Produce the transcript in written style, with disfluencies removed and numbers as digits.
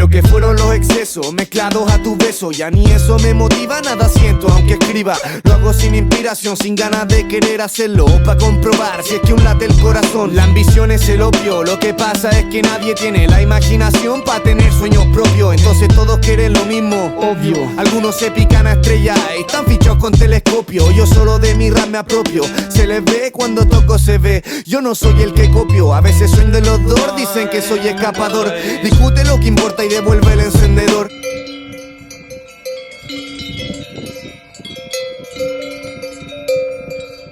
Lo que fueron los excesos mezclados a tu beso, ya ni eso me motiva, nada siento aunque escriba. Lo hago sin inspiración, sin ganas de querer hacerlo, pa' comprobar si es que un late el corazón. La ambición es el opio, lo que pasa es que nadie tiene la imaginación pa' tener sueños propios. Entonces todos quieren lo mismo, obvio. Algunos se pican a estrella y están fichados con telescopio. Yo solo de mi rap me apropio, se les ve cuando toco se ve. Yo no soy el que copio, a veces soy de los dos, dicen que soy escapador. Discute lo que importa y devuelve el encendedor.